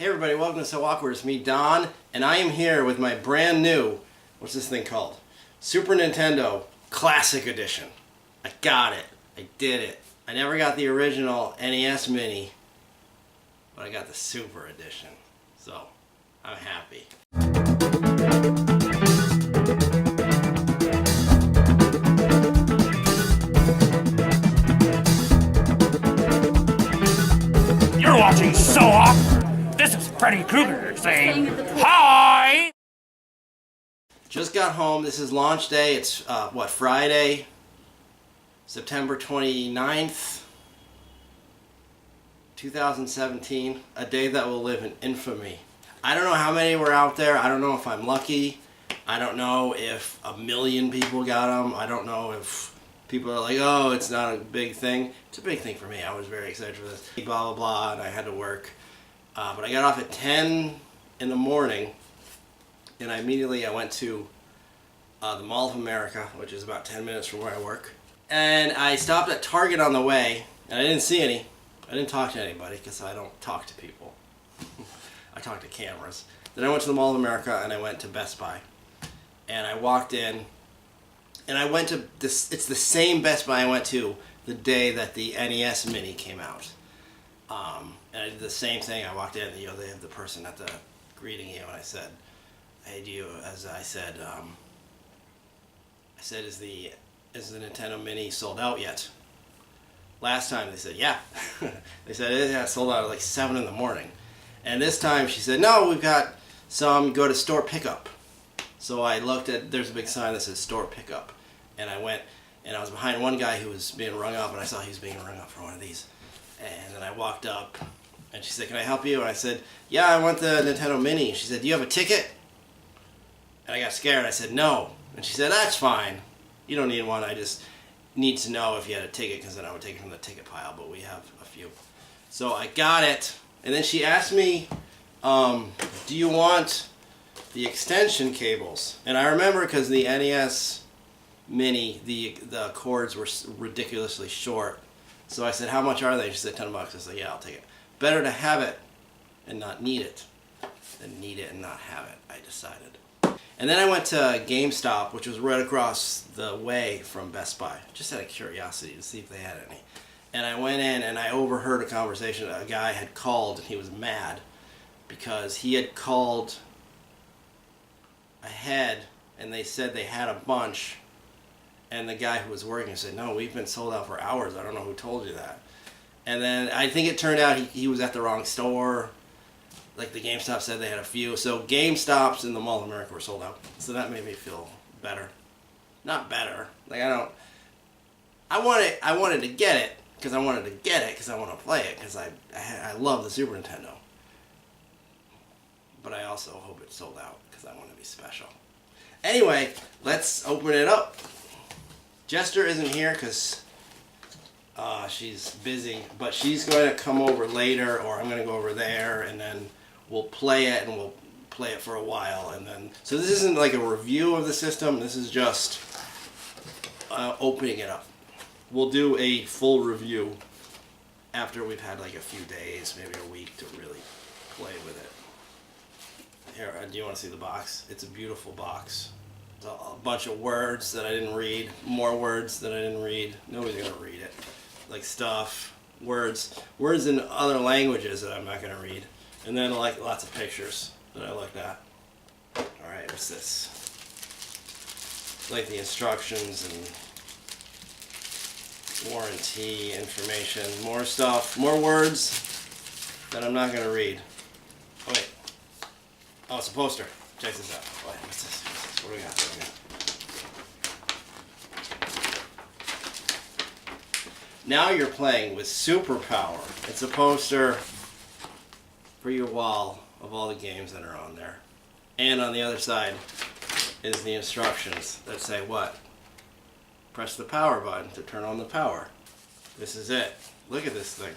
Hey everybody, welcome to So Awkward. It's me, Don, and I am here with my brand new, what's this thing called? Super Nintendo Classic Edition. I got it. I did it. I never got the original NES Mini, but I got the Super Edition. So, I'm happy. You're watching So Awkward. This is Freddy Krueger saying hi. Just got home. This is launch day. It's, Friday, September 29th, 2017. A day that will live in infamy. I don't know how many were out there. I don't know if I'm lucky. I don't know if 1 million people got them. I don't know if people are like, oh, it's not a big thing. It's a big thing for me. I was very excited for this. Blah, blah, blah, and I had to work. But I got off at 10 in the morning, and I went to the Mall of America, which is about 10 minutes from where I work. And I stopped at Target on the way, and I didn't see any. I didn't talk to anybody, because I don't talk to people. I talk to cameras. Then I went to the Mall of America, and I went to Best Buy. And I walked in, and I went to this, it's the same Best Buy I went to the day that the NES Mini came out. And I did the same thing. I walked in, and, they have the person at the greeting you, and I said, hey, is the Nintendo Mini sold out yet? Last time they said, yeah. They said, it sold out at like 7 in the morning. And this time she said, no, we've got some, go to store pickup. So I looked at, there's a big sign that says store pickup. And I went, and I was behind one guy who was being rung up, and I saw he was being rung up for one of these. And then I walked up, and she said, can I help you? And I said, yeah, I want the Nintendo Mini. And she said, do you have a ticket? And I got scared. I said, no. And she said, that's fine. You don't need one. I just need to know if you had a ticket, because then I would take it from the ticket pile, but we have a few. So I got it. And then she asked me, do you want the extension cables? And I remember because the NES Mini, the cords were ridiculously short. So I said, how much are they? She said, $10. I said, yeah, I'll take it. Better to have it and not need it than need it and not have it, I decided. And then I went to GameStop, which was right across the way from Best Buy, just out of curiosity to see if they had any. And I went in and I overheard a conversation. A guy had called and he was mad because he had called ahead and they said they had a bunch. And the guy who was working said, no, we've been sold out for hours. I don't know who told you that. And then I think it turned out he was at the wrong store. Like the GameStop said they had a few. So GameStops in the Mall of America were sold out. So that made me feel better. Not better. Like I wanted to get it because I wanted to get it because I want to play it because I love the Super Nintendo. But I also hope it's sold out because I want to be special. Anyway, let's open it up. Jester isn't here because she's busy, but she's going to come over later, or I'm going to go over there, and then we'll play it, and we'll play it for a while, and then... So this isn't like a review of the system, this is just opening it up. We'll do a full review after we've had like a few days, maybe a week, to really play with it. Here, do you want to see the box? It's a beautiful box. A bunch of words that I didn't read, more words that I didn't read. Nobody's going to read it. Like stuff, words in other languages that I'm not going to read. And then like lots of pictures that I looked at. Alright, what's this? Like the instructions and warranty information, more stuff, more words that I'm not going to read. Oh wait. Oh, it's a poster. Check this out. Wait, what's this? What do we got? Now you're playing with Superpower. It's a poster for your wall of all the games that are on there. And on the other side is the instructions that say what? Press the power button to turn on the power. This is it. Look at this thing.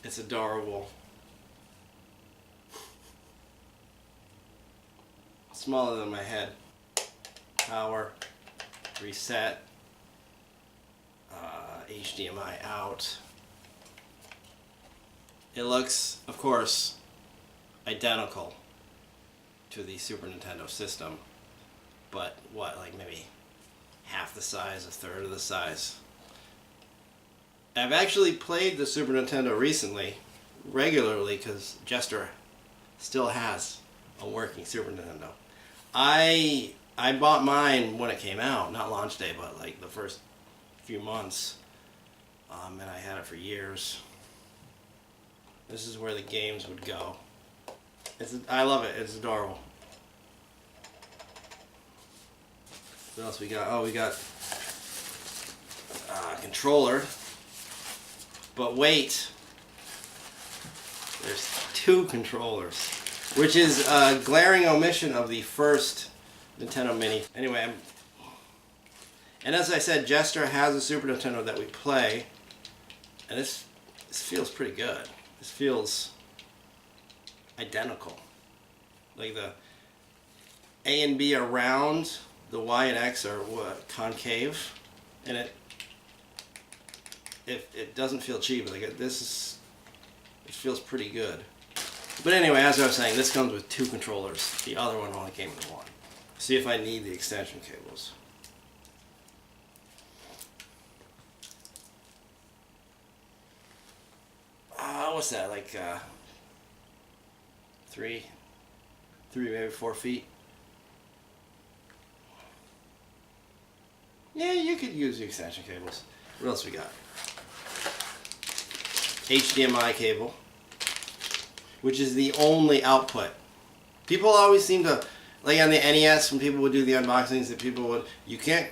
It's adorable. Smaller than my head. Power, reset, HDMI out. It looks, of course, identical to the Super Nintendo system, but what, like maybe half the size, a third of the size. I've actually played the Super Nintendo recently, regularly, because Jester still has a working Super Nintendo. I bought mine when it came out, not launch day, but like the first few months, and I had it for years. This is where the games would go. I love it. It's adorable. What else we got? Oh, we got controller. But wait, there's 2 controllers, which is a glaring omission of the first Nintendo Mini. Anyway, and as I said, Jester has a Super Nintendo that we play, and this feels pretty good. This feels identical. Like the A and B are round, the Y and X are concave, and it doesn't feel cheap. Like it feels pretty good. But anyway, as I was saying, this comes with 2 controllers. The other one only came with 1. See if I need the extension cables. What's that? Like 3, maybe 4 feet. Yeah, you could use the extension cables. What else we got? HDMI cable, which is the only output. People always seem to, like on the NES, when people would do the unboxings, that people would, you can't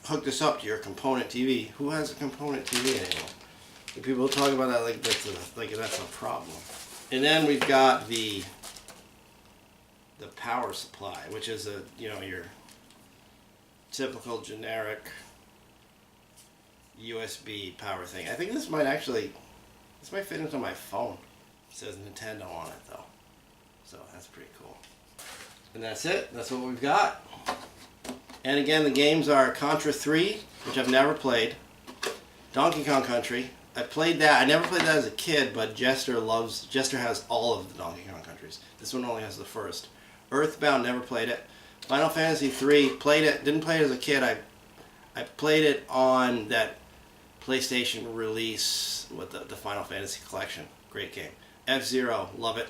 hook this up to your component TV. Who has a component TV anymore? And people talk about that like that's a problem. And then we've got the power supply, which is your typical generic USB power thing. I think this might fit into my phone. It says Nintendo on it though, so that's pretty cool. And that's it. That's what we've got. And again, the games are Contra 3, which I've never played. Donkey Kong Country. I played that. I never played that as a kid, but Jester has all of the Donkey Kong Countries. This one only has the first. Earthbound, never played it. Final Fantasy 3, played it. Didn't play it as a kid. I played it on that PlayStation release with the Final Fantasy Collection. Great game. F-Zero, love it.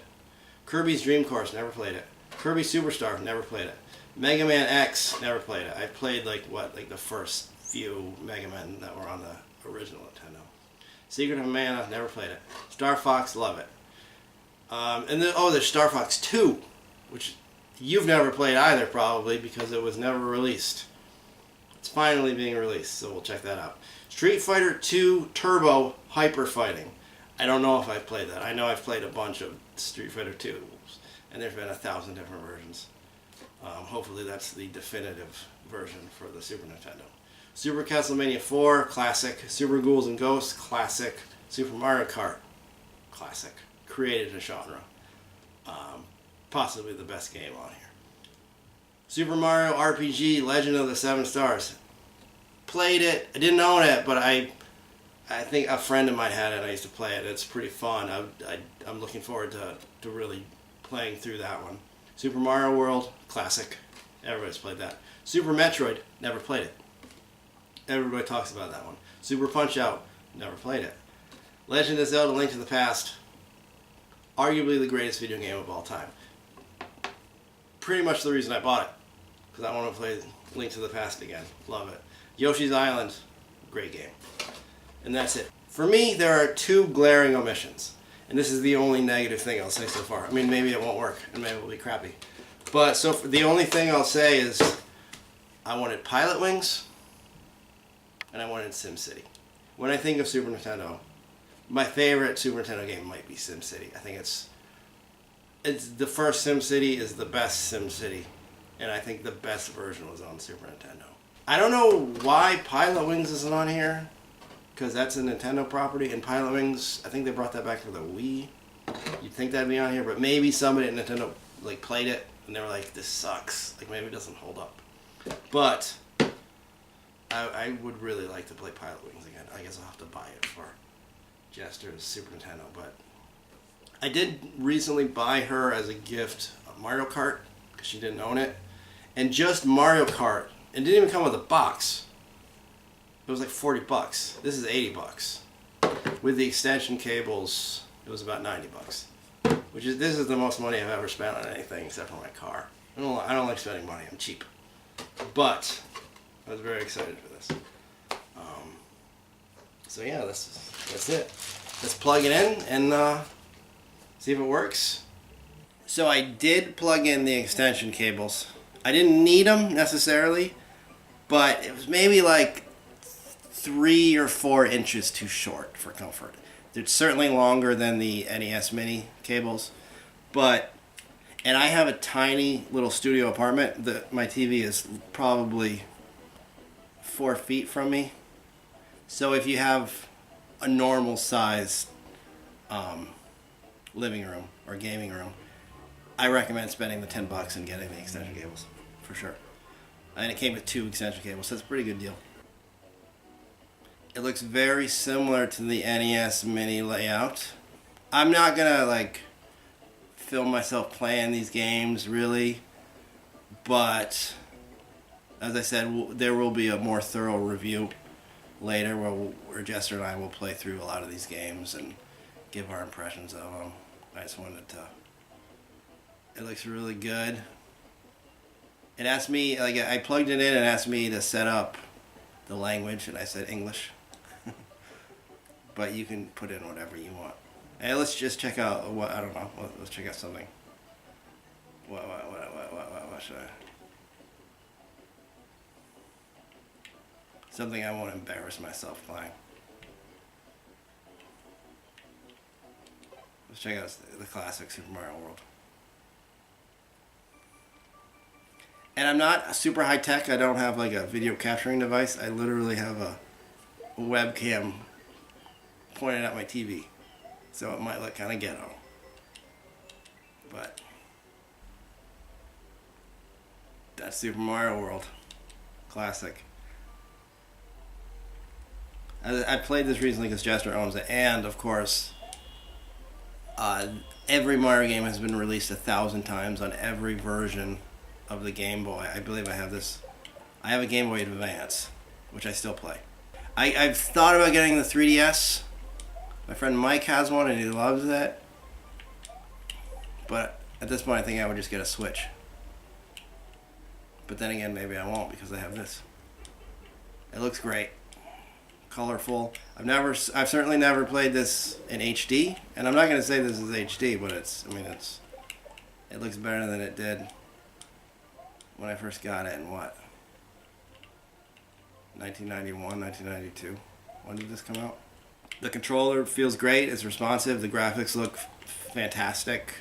Kirby's Dream Course, never played it. Kirby Superstar, never played it. Mega Man X, never played it. I played the first few Mega Men that were on the original Nintendo. Secret of Mana, never played it. Star Fox, love it. And then, there's Star Fox 2, which you've never played either, probably, because it was never released. It's finally being released, so we'll check that out. Street Fighter 2 Turbo Hyper Fighting. I don't know if I've played that. I know I've played a bunch of Street Fighter 2, and there's been 1,000 different versions. Hopefully that's the definitive version for the Super Nintendo. Super Castlevania 4, classic. Super Ghouls and Ghosts, classic. Super Mario Kart, classic. Created a genre. Possibly the best game on here. Super Mario RPG Legend of the Seven Stars. Played it. I didn't own it, but I think a friend of mine had it and I used to play it. It's pretty fun. I'm looking forward to really playing through that one. Super Mario World, classic. Everybody's played that. Super Metroid, never played it. Everybody talks about that one. Super Punch-Out, never played it. Legend of Zelda Link to the Past, arguably the greatest video game of all time. Pretty much the reason I bought it, because I want to play Link to the Past again. Love it. Yoshi's Island, great game. And that's it. For me, there are 2 glaring omissions. And this is the only negative thing I'll say so far. I mean, maybe it won't work, and maybe it'll be crappy. But the only thing I'll say is I wanted Pilot Wings, and I wanted SimCity. When I think of Super Nintendo, my favorite Super Nintendo game might be SimCity. I think it's the first SimCity is the best SimCity, and I think the best version was on Super Nintendo. I don't know why Pilot Wings isn't on here, because that's a Nintendo property, and Pilot Wings, I think they brought that back for the Wii. You'd think that'd be on here, but maybe somebody at Nintendo played it, and they were like, this sucks. Maybe it doesn't hold up. But I would really like to play Pilot Wings again. I guess I'll have to buy it for Jester's Super Nintendo, but I did recently buy her as a gift a Mario Kart because she didn't own it, and just Mario Kart. It didn't even come with a box. It was like $40. This is $80. With the extension cables, it was about $90. This is the most money I've ever spent on anything except for my car. I don't like spending money. I'm cheap. But I was very excited for this. So yeah, that's it. Let's plug it in and see if it works. So I did plug in the extension cables. I didn't need them necessarily, but it was maybe like 3 or 4 inches too short for comfort. It's certainly longer than the NES Mini cables, and I have a tiny little studio apartment. My TV is probably 4 feet from me. So if you have a normal sized living room or gaming room, I recommend spending the $10 and getting the extension cables for sure. And it came with 2 extension cables, so it's a pretty good deal. It looks very similar to the NES Mini layout. I'm not gonna film myself playing these games really, but as I said, there will be a more thorough review later where Jester and I will play through a lot of these games and give our impressions of them. I just wanted to. It looks really good. It asked me, I plugged it in and asked me to set up the language, and I said English. But you can put in whatever you want. And let's just check out I don't know. Let's check out something. What should I? Something I won't embarrass myself playing. Let's check out the classic Super Mario World. And I'm not super high tech. I don't have a video capturing device. I literally have a webcam pointed at my TV. So it might look kind of ghetto. But that's Super Mario World. Classic. I played this recently because Jester owns it. And, of course, every Mario game has been released 1,000 times on every version of the Game Boy. I believe I have this. I have a Game Boy Advance, which I still play. I've thought about getting the 3DS. My friend Mike has one and he loves it. But at this point I think I would just get a Switch. But then again, maybe I won't because I have this. It looks great. Colorful. I've certainly never played this in HD, and I'm not going to say this is HD, but it looks better than it did when I first got it in 1991, 1992. When did this come out? The controller feels great. It's responsive. The graphics look fantastic.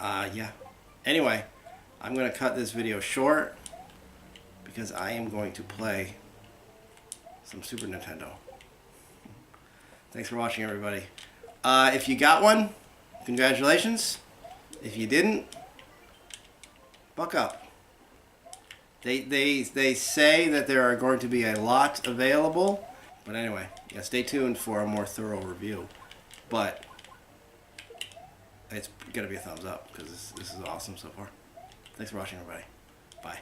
Yeah. Anyway, I'm going to cut this video short because I am going to play some Super Nintendo. Thanks for watching, everybody. If you got one, congratulations. If you didn't, buck up. They say that there are going to be a lot available. But anyway, yeah, stay tuned for a more thorough review. But it's going to be a thumbs up because this is awesome so far. Thanks for watching, everybody. Bye.